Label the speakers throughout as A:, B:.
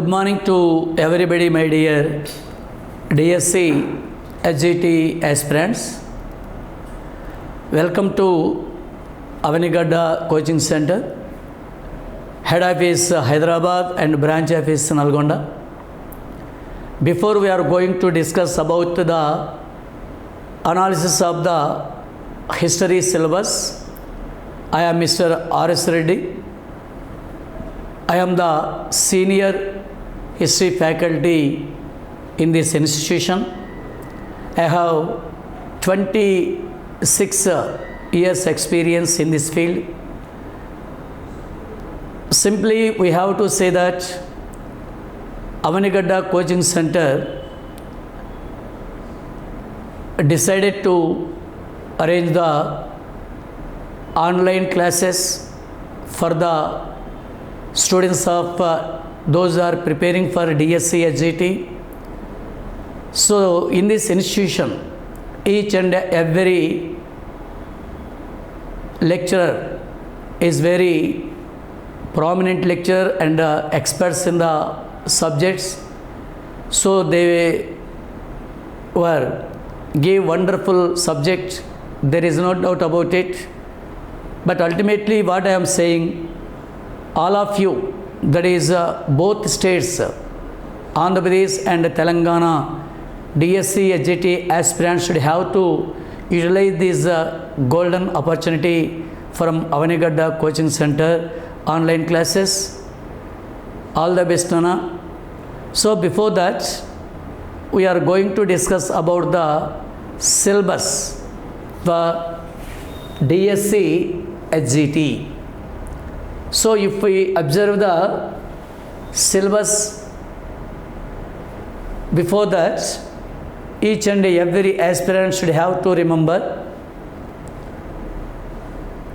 A: Good morning to everybody, my dear DSC HGT aspirants. Welcome to Avanigadda Coaching Center, Head Office Hyderabad and Branch Office Nalgonda. Before we are going to discuss about the analysis of the history syllabus, I am Mr. R.S. Reddy. I am the senior history faculty in this institution. I have 26 years experience in this field. Simply, we have to say that Avanigadda Coaching Center decided to arrange the online classes for the students of those who are preparing for DSC HGT. So in this institution, each and every lecturer is very prominent lecturer and experts in the subjects. So they were gave wonderful subject. There is no doubt about it. But ultimately, what I am saying, all of you, that is both states, Andhra Pradesh and Telangana, DSC HGT aspirants should have to utilize this golden opportunity from Avanigadda Coaching Center online classes. All the best, Nana. So before that, we are going to discuss about the syllabus for DSC HGT. So if we observe the syllabus, before that, each and every aspirant should have to remember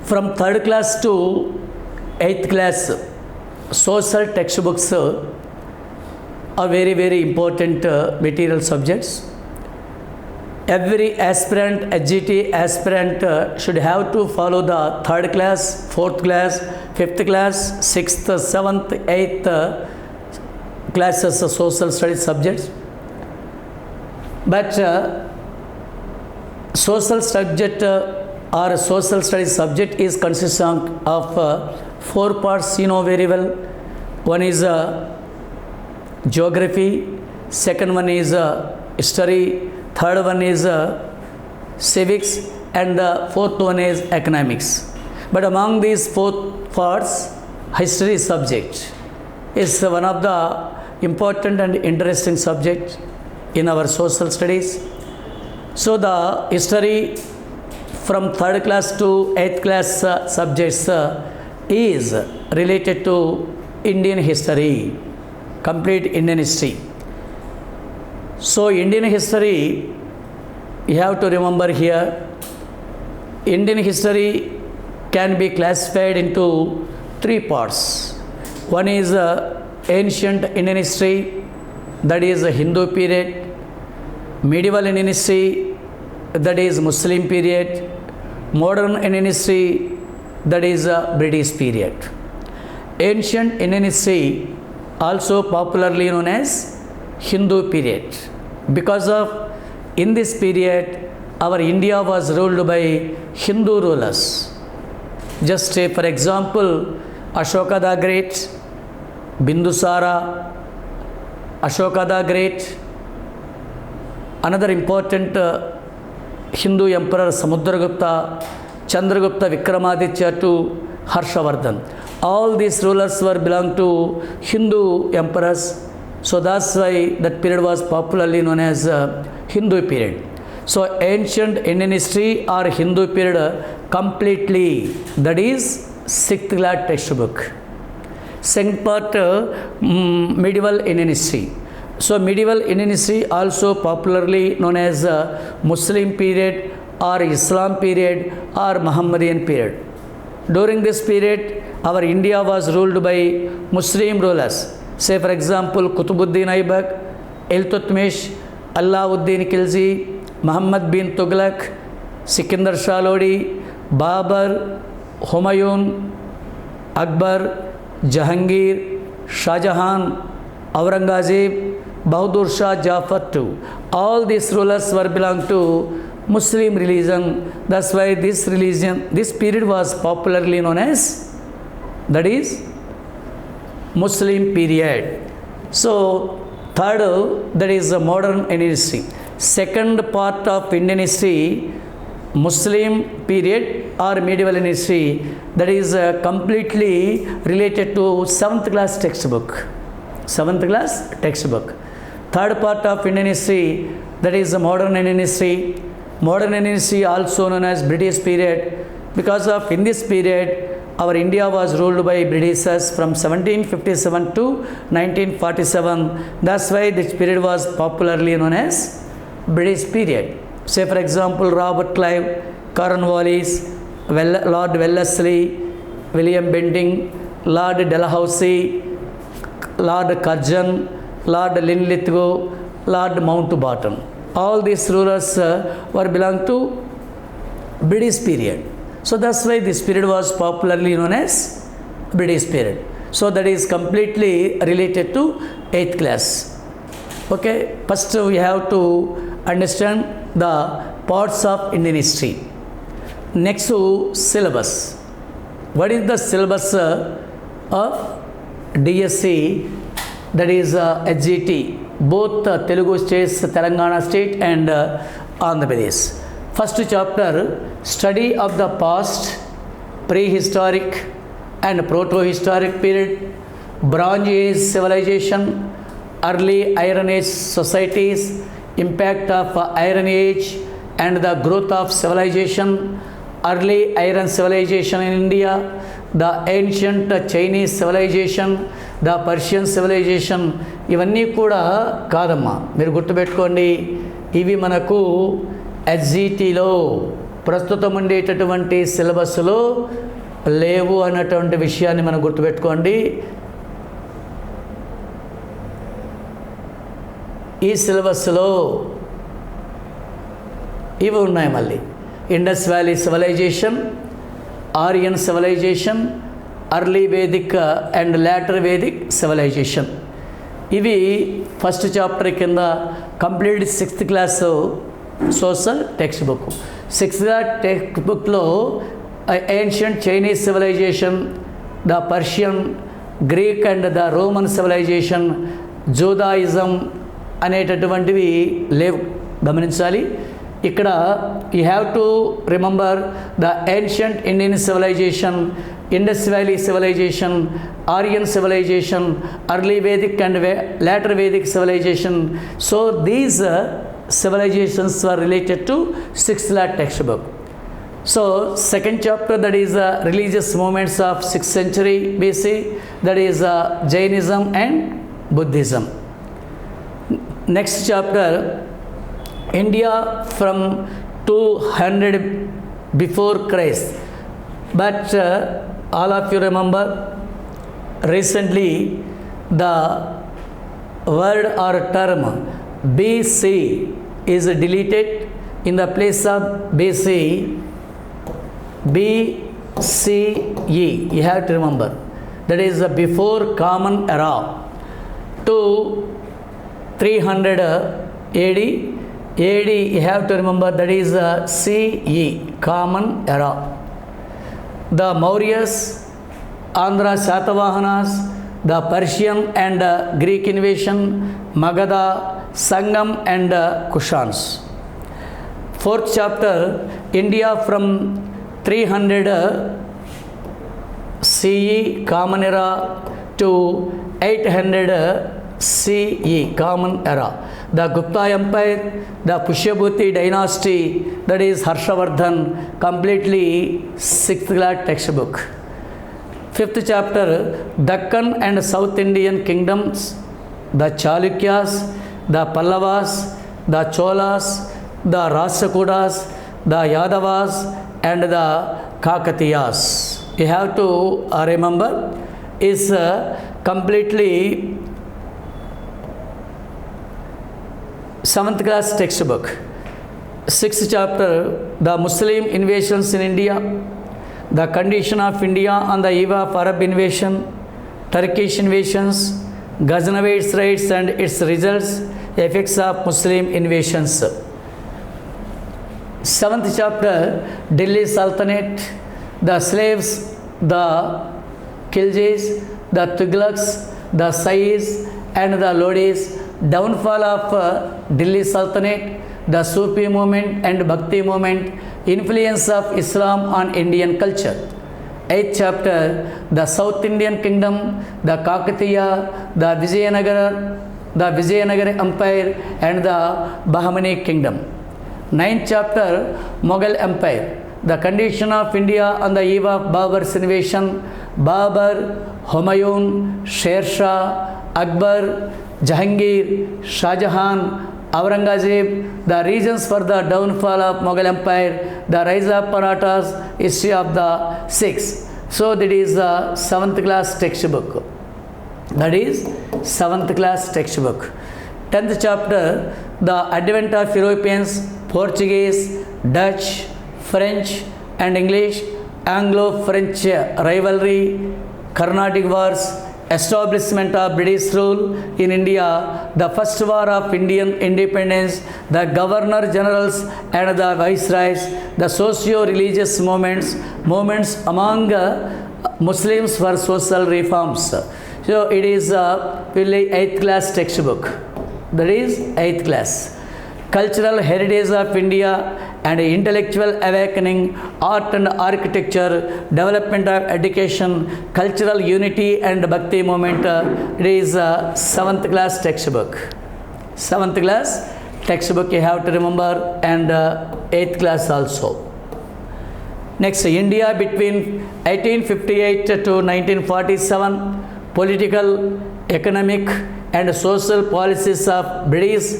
A: from 3rd class to 8th class, social textbooks are very, very important material subjects. Every aspirant, HGT aspirant should have to follow the 3rd class, 4th class, 5th class, 6th, 7th, 8th classes social studies subjects. But social subject or social studies subject is consisting of 4 parts, you know very well. One is geography, second one is history, third one is civics, and the fourth one is economics. But among these 4 parts, history subject is one of the important and interesting subject in our social studies. So the history from 3rd class to 8th class subjects is related to Indian history, complete Indian history. So Indian history, you have to remember here, Indian history can be classified into 3 parts. One is ancient Indian history, that is a Hindu period; medieval Indian history, that is Muslim period; modern Indian history, that is a British period. Ancient Indian history, also popularly known as Hindu period, because of in this period our India was ruled by Hindu rulers. Just say for example, Ashoka the Great, Bindusara, Ashoka the Great, another important Hindu emperor Samudragupta, Chandragupta, Vikramaditya to Harshavardhan. All these rulers were belong to Hindu emperors. So that's why that period was popularly known as Hindu period. So ancient Indian history or Hindu period completely, that is 6th class textbook. Second part, medieval Indian history. So medieval Indian history also popularly known as Muslim period or Islam period or Muhammadian period. During this period, our India was ruled by Muslim rulers. Say for example, Qutbuddin Aibak, Iltutmish, Alauddin Khilji, Muhammad bin Tughlaq, Sikandar Shah Lodi, Babur, Humayun, Akbar, Jahangir, Shah Jahan, Aurangzeb, Bahadur Shah, Jafar too. All these rulers were belong to Muslim religion. That's why this religion, this period was popularly known as, that is, Muslim period. So third, that is the modern Indian history. Second part of Indian history, Muslim period or medieval Indian history, that is completely related to 7th class textbook. 7th class textbook. Third part of Indian history, that is the modern Indian history. Modern Indian history also known as British period, because of in this period our India was ruled by Britishers from 1757 to 1947. That's why this period was popularly known as British period. Say for example, Robert Clive, Cornwallis, Lord Wellesley, William Bentinck, Lord Dalhousie, Lord Curzon, Lord Linlithgow, Lord Mountbatten. All these rulers were belong to British period. So that's why this period was popularly known as British period. So that is completely related to 8th class. Okay, first we have to understand the parts of Indian history. Next to syllabus. What is the syllabus of DSC, that is HGT, both Telugu states, Telangana state and Andhra Pradesh. First chapter, study of the past, prehistoric and proto-historic period, Bronze Age civilization, early Iron Age societies, impact of Iron Age and the growth of civilization, early Iron civilization in India, the ancient Chinese civilization, the Persian civilization. ఇవన్నీ కూడా కాదమ్మా, మీరు గుర్తుపెట్టుకోండి, ఇవి మనకు HGTలో ప్రస్తుతం ఉండేటటువంటి సిలబస్లో లేవు అన్నటువంటి విషయాన్ని మనం గుర్తుపెట్టుకోండి. ఈ సిలబస్లో ఇవి ఉన్నాయి. మళ్ళీ Indus valley civilization, Aryan civilization, early Vedic and later Vedic civilization. ఇవి ఫస్ట్ చాప్టర్ కింద complete 6th class social textbook. 6th class text బుక్లో ancient Chinese civilization, the Persian, Greek and the Roman civilization, Judaism అనేటటువంటివి లేవు, గమనించాలి. ఇక్కడ you have to remember the ancient Indian civilization, Indus valley civilization, Aryan civilization, early Vedic and later Vedic civilization. So these civilizations were related to 6th class textbook. So second chapter, that is religious movements of 6th century BC, that is Jainism and Buddhism. Next chapter, India from 200 before Christ. But all of you remember recently the word or term BC is deleted. In the place of BC, BCE, you have to remember, that is before common era, to 300 AD. AD you have to remember, that is CE, common era. The Mauryas, Andhra Satavahanas, the Persian and Greek invasion, Magadha, Sangam and Kushans. 4th chapter, India from 300 CE, common era, to 800 CE, common era. The Gupta Empire, the Pushyabhuti dynasty, that is Harshavardhan, completely 6th class textbook. 5th chapter, Deccan and South Indian kingdoms, the Chalukyas, the Pallavas, the Cholas, the Rashtrakutas, the Yadavas and the Kakatiyas. You have to remember, is completely 7th class textbook. 6th chapter, the Muslim invasions in India, the condition of India on the eve of Arab invasion, Turkish invasions, Ghaznavid raids and its results, effects of Muslim invasions. Seventh chapter, Delhi Sultanate, the slaves, the Khiljis, the Tughlaqs, the Sayyis and the Lodis, downfall of Delhi Sultanate, the Sufi movement and Bhakti movement, influence of Islam on Indian culture. Eighth chapter, the South Indian Kingdom, the Kakatiya, the Vijayanagara Empire and the Bahmani Kingdom. Ninth chapter, Mughal Empire, the condition of India on the eve of Babur's invasion, Babur, Humayun, Sher Shah, Akbar, Jahangir, Shah Jahan, Aurangzeb, the reasons for the downfall of Mughal Empire, the rise of Marathas, history of the Sikhs. So that is the 7th class textbook. That is 7th class textbook. 10th chapter, the advent of Europeans, Portuguese, Dutch, French and English, Anglo-French rivalry, Carnatic wars, establishment of British rule in India, the first war of Indian independence, the governor generals and the viceroys, the socio-religious movements among Muslims for social reforms. So it is really 8th class textbook. That is 8th class. Cultural heritage of India and intellectual awakening, art and architecture, development of education, cultural unity and Bhakti movement. It is 7th class textbook. 7th class textbook you have to remember, and 8th class also. Next, India between 1858 to 1947, political, economic and social policies of British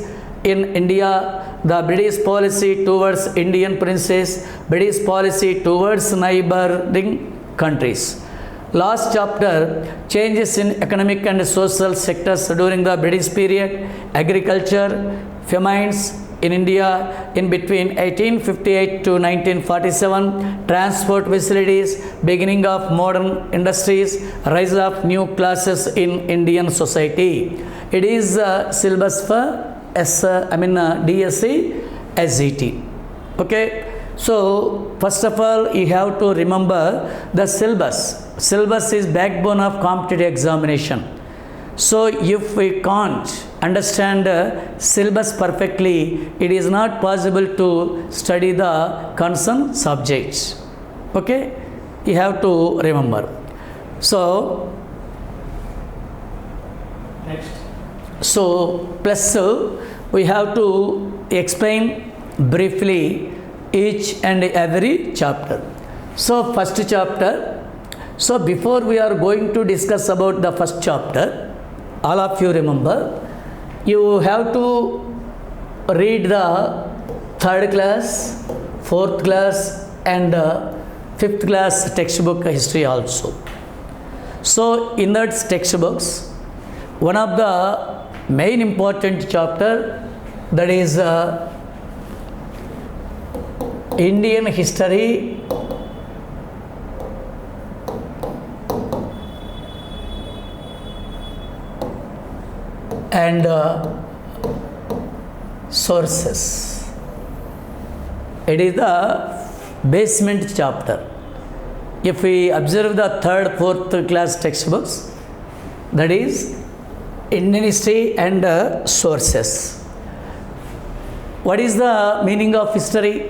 A: in India, the British policy towards Indian princes, British policy towards neighboring countries. Last chapter, changes in economic and social sectors during the British period, agriculture, famines in India in between 1858 to 1947, transport facilities, beginning of modern industries, rise of new classes in Indian society. It is syllabus for DSC, SGT. Okay. So first of all, you have to remember the syllabus. Syllabus is backbone of competitive examination. So if we can't understand syllabus perfectly, it is not possible to study the concerned subjects. Okay, you have to remember. So next. So plus we have to explain briefly each and every chapter. So first chapter. So before we are going to discuss about the first chapter, all of you remember, you have to read the 3rd class, 4th class and 5th class textbook history also. So in that textbooks, one of the main important chapter, that is Indian history and sources. It is the basement chapter. If we observe the 3rd, 4th class textbooks, that is Indian history and sources. What is the meaning of history?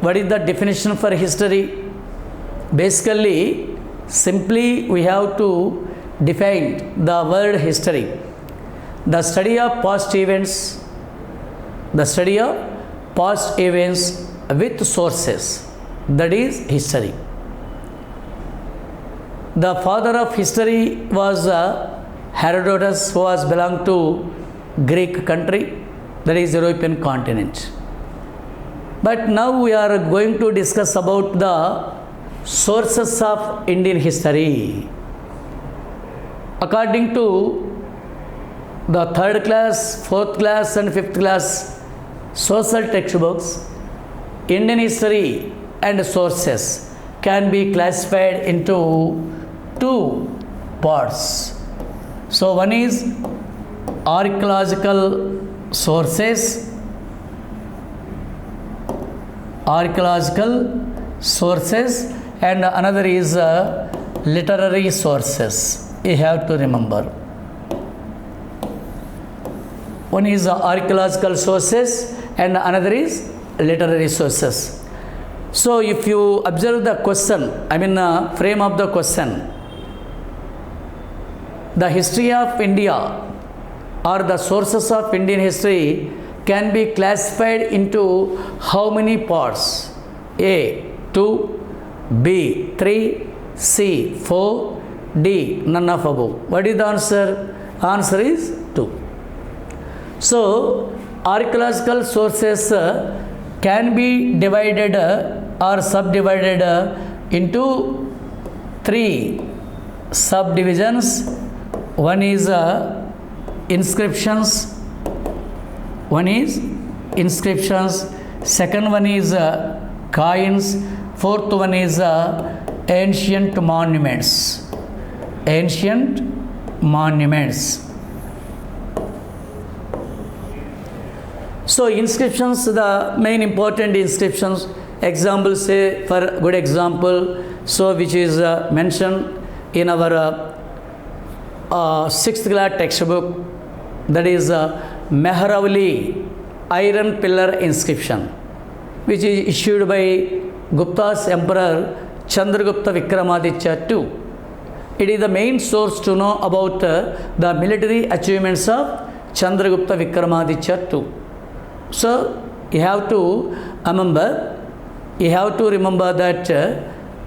A: What is the definition for history? Basically, simply we have to define the word history. The study of past events, the study of past events with sources, that is history. The father of history was Herodotus, who was belonged to Greek country, that is European continent. But now we are going to discuss about the sources of Indian history. According to the 3rd class, 4th class and 5th class social textbooks, Indian history and sources can be classified into 2 parts. So one is archaeological sources, and another is literary sources. You have to remember. One is archaeological sources and another is literary sources. So if you observe the question, frame of the question, the history of India or the sources of Indian history can be classified into how many parts? A, 2, B, 3, C, 4, D, none of above. What is the answer? Answer is 2. So, archaeological sources can be divided or subdivided into 3 subdivisions. One is inscriptions. Second one is coins. Fourth one is ancient monuments. So inscriptions, the main important inscriptions, example say, for good example, so which is mentioned in our 6th class textbook, that is Mehravali iron pillar inscription, which is issued by Gupta's Emperor Chandragupta Vikramaditya II. It is the main source to know about the military achievements of Chandragupta Vikramaditya II. So you have to remember that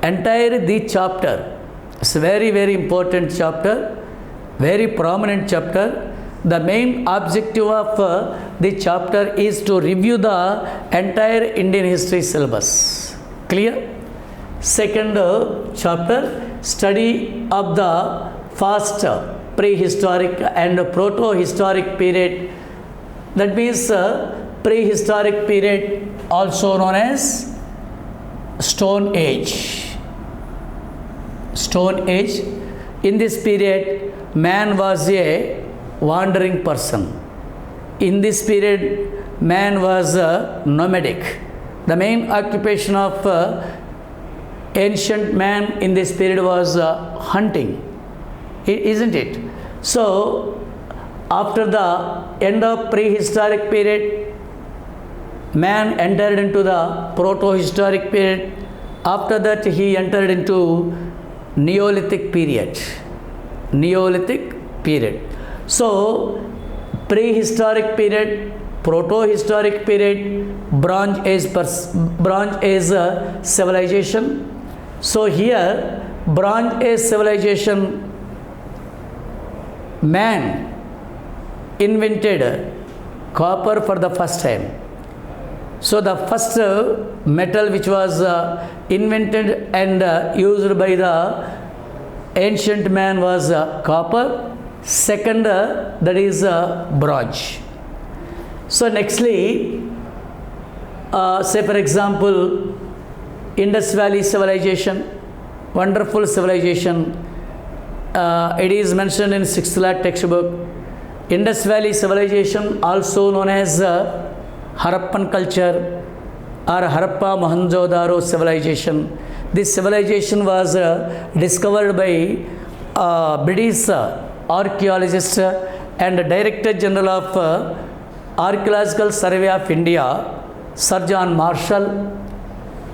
A: entire the chapter. It's a very, very important chapter, very prominent chapter. The main objective of the chapter is to review the entire Indian history syllabus. Clear? Second chapter, study of the first prehistoric and proto-historic period. That means prehistoric period, also known as Stone Age. In this period, man was a wandering person. In this period, man was nomadic. The main occupation of ancient man in this period was hunting, isn't it? So, after the end of prehistoric period, man entered into the proto-historic period. After that, he entered into Neolithic period. So, prehistoric period, proto-historic period, Bronze Age civilization. So here, Bronze Age civilization, man invented copper for the first time. So the first metal which was invented and used by the ancient man was copper. Second, that is bronze. So nextly, say for example, Indus Valley civilization, wonderful civilization. It is mentioned in 6th class textbook. Indus Valley civilization, also known as Harappan culture or Harappa Mohenjo-daro civilization. This civilization was discovered by British archaeologist and Director General of Archaeological Survey of India, Sir John Marshall.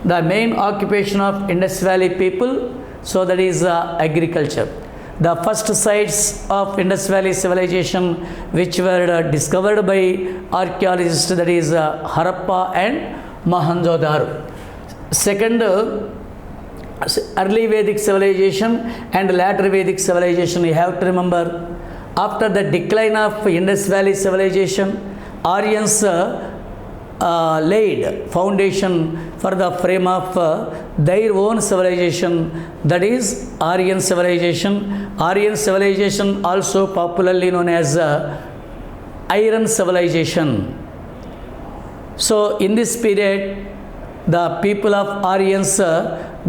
A: The main occupation of Indus Valley people, so that is agriculture. The first sites of Indus Valley civilization which were discovered by archaeologists, that is Harappa and Mohenjo-daro. Second, early Vedic civilization and later Vedic civilization. You have to remember, after the decline of Indus Valley civilization, Aryans laid foundation for the frame of their own civilization, that is Aryan civilization. Aryan civilization, also popularly known as Iron civilization. So in this period, the people of Aryans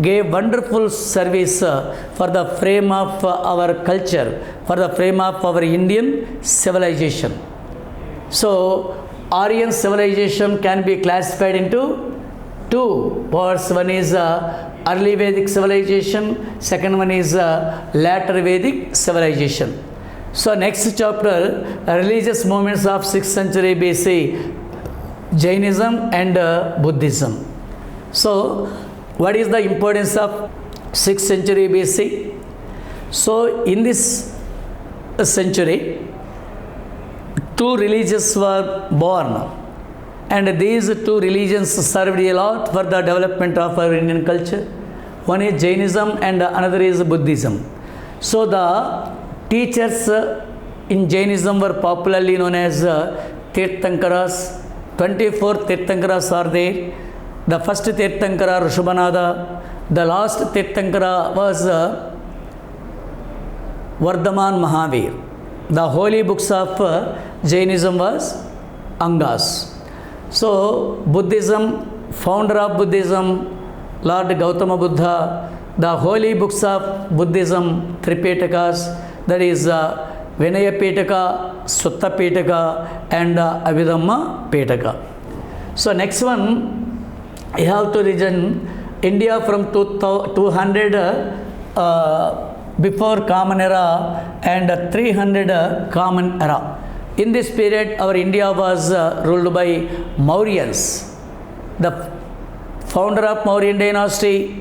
A: gave wonderful service for the frame of our culture, for the frame of our Indian civilization. So, Aryan civilization can be classified into two parts. One is early Vedic civilization, second one is later Vedic civilization. So, next chapter, religious movements of 6th century BC, Jainism and Buddhism. So, what is the importance of 6th century BC? So, in this century, two religions were born, and these two religions served a lot for the development of our Indian culture. One is Jainism and another is Buddhism. So, the teachers in Jainism were popularly known as Tirthankaras. 24 Tirthankaras are there. The first Tirthankara, Rishabhanada. The last Tirthankara was Vardhaman Mahavir. The holy books of Jainism was Angas. So, Buddhism, founder of Buddhism, Lord Gautama Buddha, the holy books of Buddhism, Tripitakas, that is Vinaya Pitaka, Sutta Pitaka, and Abhidhamma Pitaka. So, next one, you have to region India from 200 before Common Era and 300 Common Era. In this period, our India was ruled by Mauryans. The founder of Mauryan dynasty,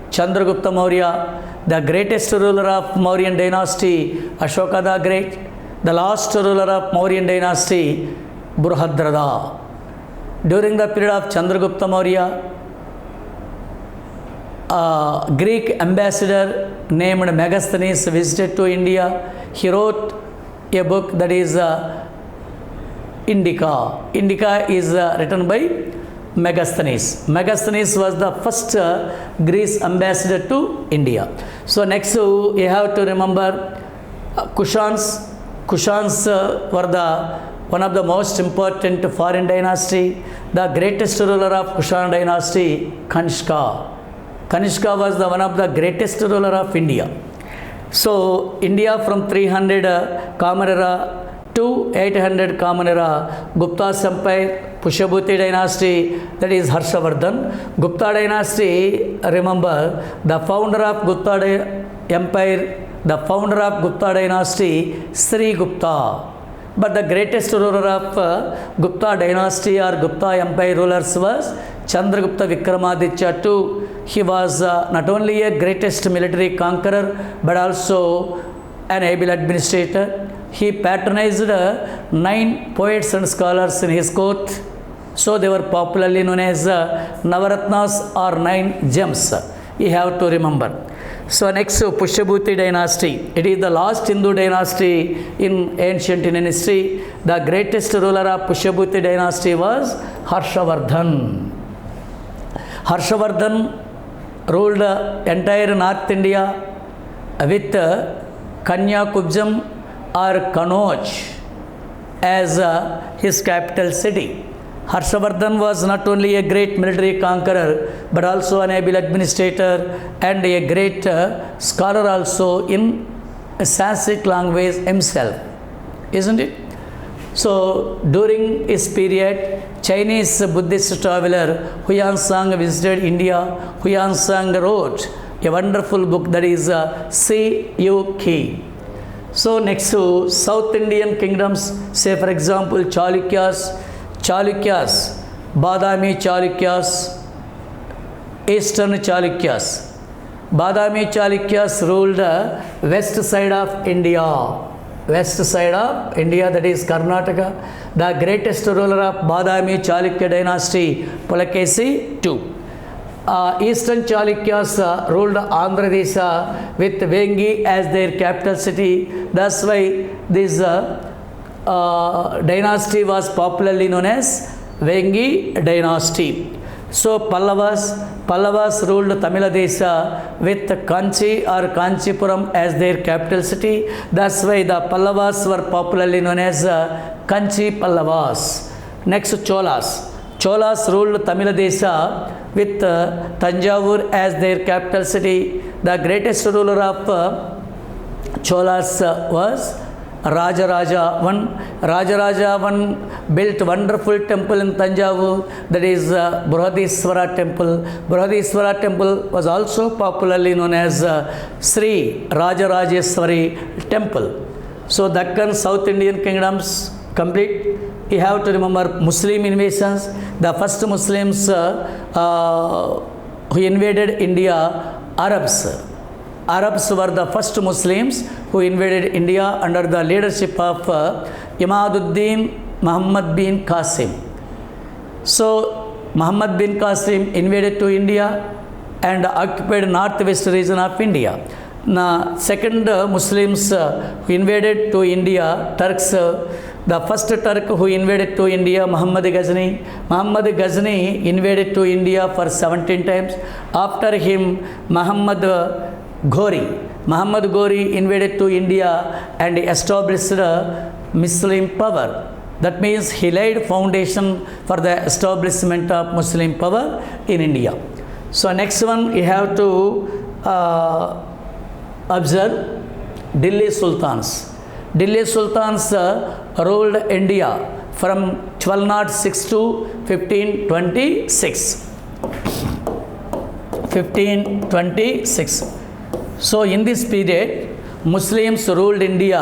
A: Chandragupta Maurya, the greatest ruler of Mauryan dynasty, Ashoka the Great, the last ruler of Mauryan dynasty, Burhadrada. During the period of Chandragupta Maurya, a Greek ambassador named Megasthenes visited to India. He wrote a book that is Indica. Indica is written by Megasthenes. Megasthenes was the first Greece ambassador to India. So, next you have to remember Kushans. Kushans were one of the most important foreign dynasty. The greatest ruler of Kushan dynasty, Kanishka. Kanishka was one of the greatest ruler of India. So, India from 300 Common Era to 800 Common Era, Gupta's empire, Pushyabhuti dynasty, that is Harshavardhan. Gupta dynasty, remember, the founder of Gupta empire, the founder of Gupta dynasty, Sri Gupta. But the greatest ruler of Gupta dynasty or Gupta empire rulers was Chandragupta Vikramaditya II. He was not only a greatest military conqueror but also an able administrator. He patronized 9 poets and scholars in his court. So they were popularly known as Navaratnas or 9 gems. You have to remember. So next, Pushyabhuti dynasty. It is the last Hindu dynasty in ancient Indian history. The greatest ruler of Pushyabhuti dynasty was Harshavardhan. Harshavardhan ruled entire North India with Kanyakubjam or Kanauj as his capital city. Harshavardhan was not only a great military conqueror but also an able administrator and a great scholar also in Sanskrit language himself, isn't it? So, during his period, Chinese Buddhist traveler Huyansang visited India. Huyansang wrote a wonderful book that is C.U.K. So, next to South Indian kingdoms, say for example Chalukyas, Badami Chalukyas, Eastern Chalukyas. Badami Chalukyas ruled west side of India. West side of India, that is Karnataka. The greatest ruler of Badami Chalukya dynasty, Pulakesi II. Eastern Chalukyas ruled Andhra Desha with Vengi as their capital city. That's why this dynasty was popularly known as Vengi dynasty. So Pallavas ruled Tamila Desha with Kanchi or Kanchipuram as their capital city. That's why the Pallavas were popularly known as Kanchi Pallavas. Next, Cholas ruled Tamila Desha with Tanjavur as their capital city. The greatest ruler of Cholas was Rajaraja I. Rajaraja I built wonderful temple in Tanjavur, that is Brihadiswara temple. Brihadiswara temple was also popularly known as Sri Rajarajeswari temple. So Deccan South Indian kingdoms complete. You have to remember Muslim invasions. The first Muslims who invaded India, Arabs. Arabs were the first Muslims who invaded India under the leadership of Imaduddin Muhammad bin Qasim. So Muhammad bin Qasim invaded to India and occupied northwest region of India. Now, second Muslims who invaded to India, Turks. The first Turk who invaded to India, Muhammad Ghazni. Muhammad Ghazni invaded to India for 17 times. After him, Muhammad Ghori. Muhammad Ghori invaded to India and established Muslim power. That means he laid foundation for the establishment of Muslim power in India. So next one you have to observe Delhi Sultans. Delhi Sultans ruled India from 1206 to 1526. 1526. So in this period, Muslims ruled India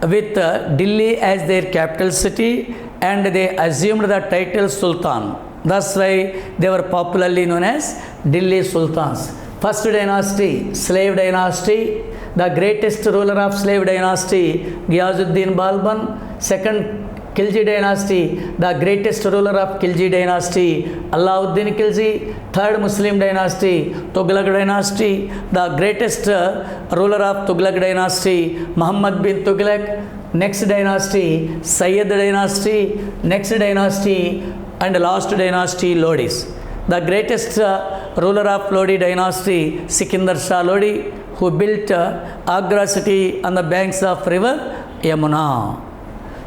A: with Delhi as their capital city, and they assumed the title Sultan. That's why they were popularly known as Delhi Sultans. First dynasty, slave dynasty. The greatest ruler of slave dynasty, Ghiyazuddin Balban. Second, Khilji dynasty, the greatest ruler of Khilji dynasty, Alauddin Khilji. Third Muslim dynasty, Tughlaq dynasty, the greatest ruler of Tughlaq dynasty, Muhammad bin Tughlaq. Next dynasty, Sayyid dynasty. Next dynasty and last dynasty, Lodis. The greatest ruler of Lodi dynasty, Sikandar Shah Lodi, who built Agra city on the banks of river Yamuna.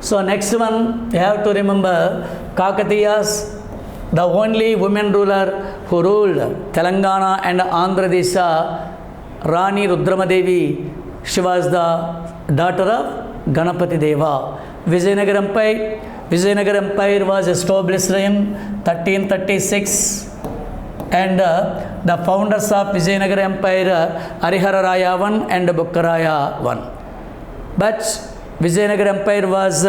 A: So next one you have to remember Kakatiyas, the only women ruler who ruled Telangana and Andhra Pradesh, Rani Rudramadevi. She was the daughter of Ganapati Deva. Vijayanagar Empire. Vijayanagar Empire was established in 1336. And the founders of Vijayanagar Empire, Harihara Raya I and Bukkaraya I. But Vijayanagar Empire was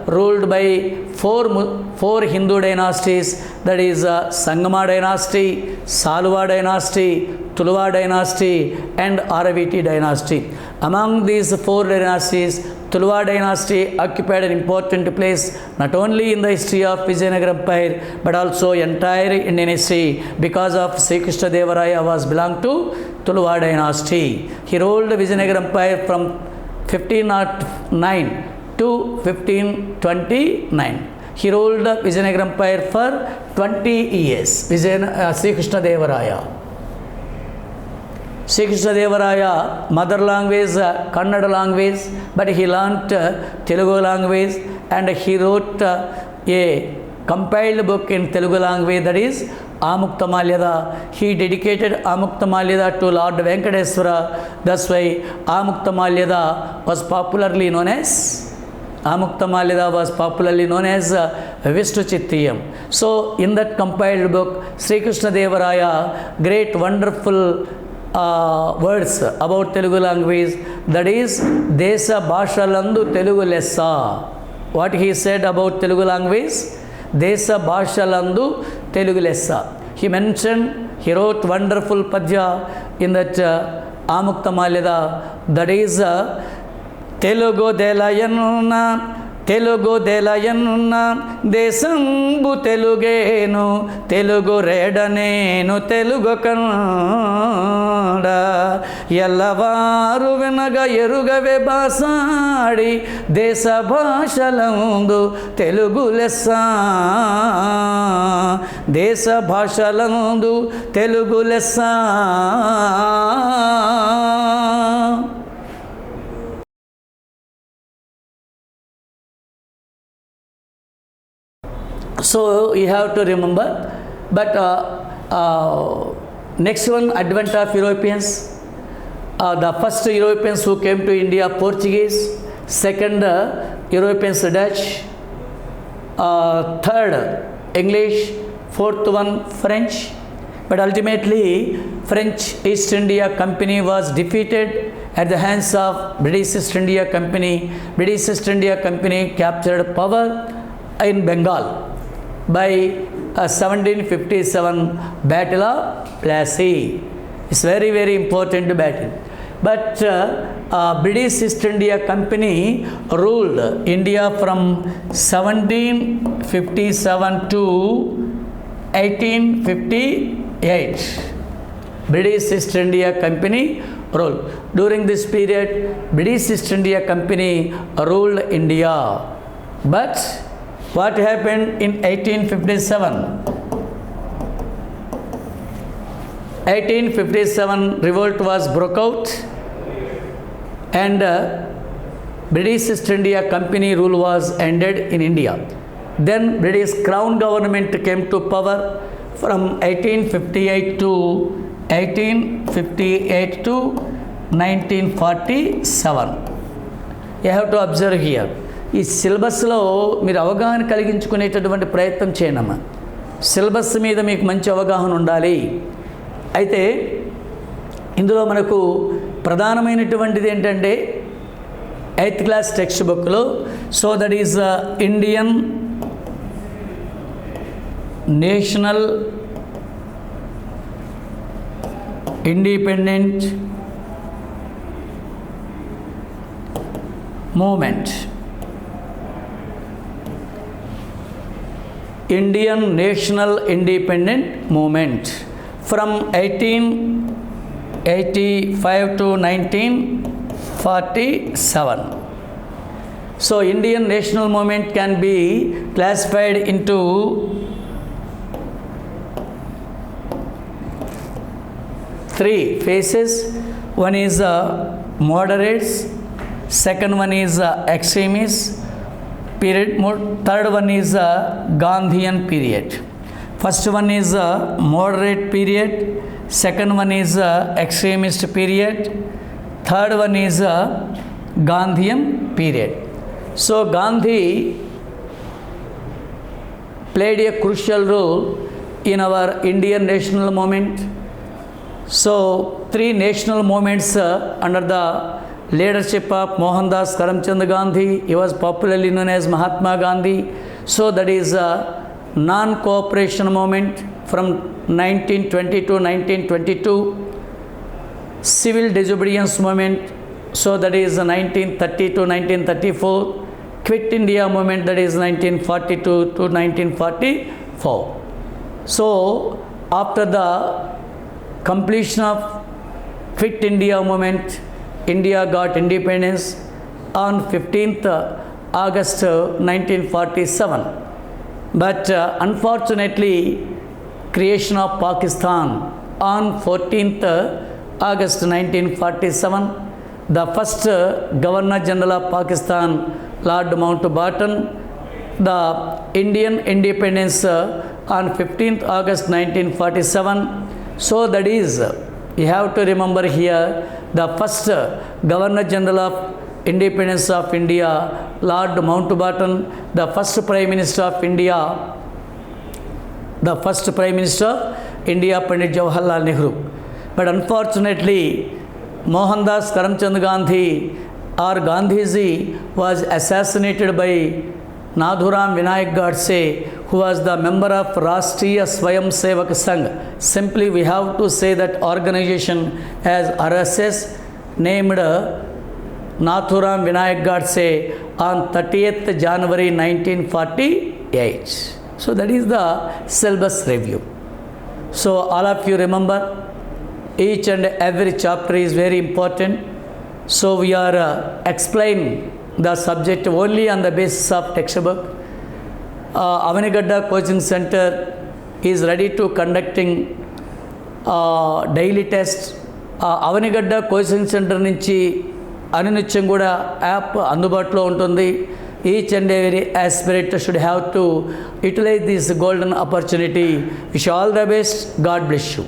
A: ruled by four Hindu dynasties, that is Sangama dynasty, Saluva dynasty, Tuluva dynasty and Araviti dynasty. Among these four dynasties, Tuluva dynasty occupied an important place not only in the history of Vijayanagar Empire but also entire Indian history, because of Sri Krishna Deva Raya was belonged to Tuluva dynasty. He ruled Vijayanagar Empire from 1509 to 1529. He ruled Vijayanagar Empire for 20 years. Sri Krishna Deva Raya. Sri Krishna Deva Raya, mother language Kannada language, but he learnt Telugu language and he wrote a compiled book in Telugu language, that is Amukta-Malyada. He dedicated Amukta-Malyada to Lord Venkateswara. That's why Amukta-Malyada was popularly known as Vishnu Chittiyam. So in that compiled book, Sri Krishna Deva Raya, great wonderful words about Telugu language, that is Desha Bhashalandu Telugu Lessa. What he said about Telugu language? Desha Bhashalandu Telugu Lessa. He mentioned, he wrote wonderful padya in that Amukta-Malyada, that is Telugu Delayanuna Telugu దెలయనున్న దేశంబు తెలుగేను తెలుగు రేడనేను తెలుగు కన్నడ ఎల్లవారు వినగ ఎరుగవే బాసాడి దేశ భాషలందు తెలుగు లెస్స దేశ భాషలందు తెలుగు లెస్స. So you have to remember, But next one, advent of Europeans. The first Europeans who came to India, Portuguese. Second, Europeans, Dutch. Third, English. Fourth one, French. But ultimately, French East India Company was defeated at the hands of British East India Company. British East India Company captured power in Bengal by 1757 Battle of Plassey. It's very, very important battle. But British East India Company ruled India from 1757 to 1858. British East India Company ruled. During this period, British East India Company ruled India. But what happened in 1857? 1857 revolt was broke out, and British East India Company rule was ended in India. Then British Crown government came to power from 1858 to 1947. You have to observe here. ఈ సిలబస్లో మీరు అవగాహన కలిగించుకునేటటువంటి ప్రయత్నం చేయనమ్మా. Syllabus మీద మీకు మంచి అవగాహన ఉండాలి. అయితే ఇందులో మనకు ప్రధానమైనటువంటిది ఏంటంటే 8th క్లాస్ టెక్స్ట్ బుక్లో, so that is Indian national independent movement. Indian National Independent Movement from 1885 to 1947. So Indian National Movement can be classified into three phases. One is moderates, second one is extremists period, third one is Gandhian period. First one is moderate period, second one is extremist period, third one is Gandhian period. So Gandhi played a crucial role in our Indian national movement. So three national movements under the leadership of Mohandas Karamchand Gandhi. He was popularly known as Mahatma Gandhi. So that is a non-cooperation movement from 1920 to 1922. Civil disobedience movement, so that is 1930 to 1934. Quit India movement, that is 1942 to 1944. So after the completion of Quit India movement, India got independence on 15th August 1947. But unfortunately, creation of Pakistan on 14th August 1947. The first Governor General of Pakistan, Lord Mountbatten, the Indian independence on 15th August 1947. So that is, you have to remember here, the first Governor General of Independence of India, Lord Mountbatten, the first Prime Minister of India, Pandit Jawaharlal Nehru. But unfortunately, Mohandas Karamchand Gandhi, or Gandhiji, was assassinated by Nathuram Vinayak Godse, who was the member of Rashtriya Swayam Sevak Sangh. Simply we have to say that organization as RSS, named Nathuram Vinayak Godse on 30th January 1948. So that is the syllabus review. So all of you remember, each and every chapter is very important. So we are explaining the subject only on the basis of textbook. Avanigadda Coaching Center is ready to conducting daily test. Avanigadda coaching centre నుంచి అనునిత్యం కూడా app అందుబాటులో ఉంటుంది. each and every aspirant should have to utilize this golden opportunity. Wish you all the best. God bless you.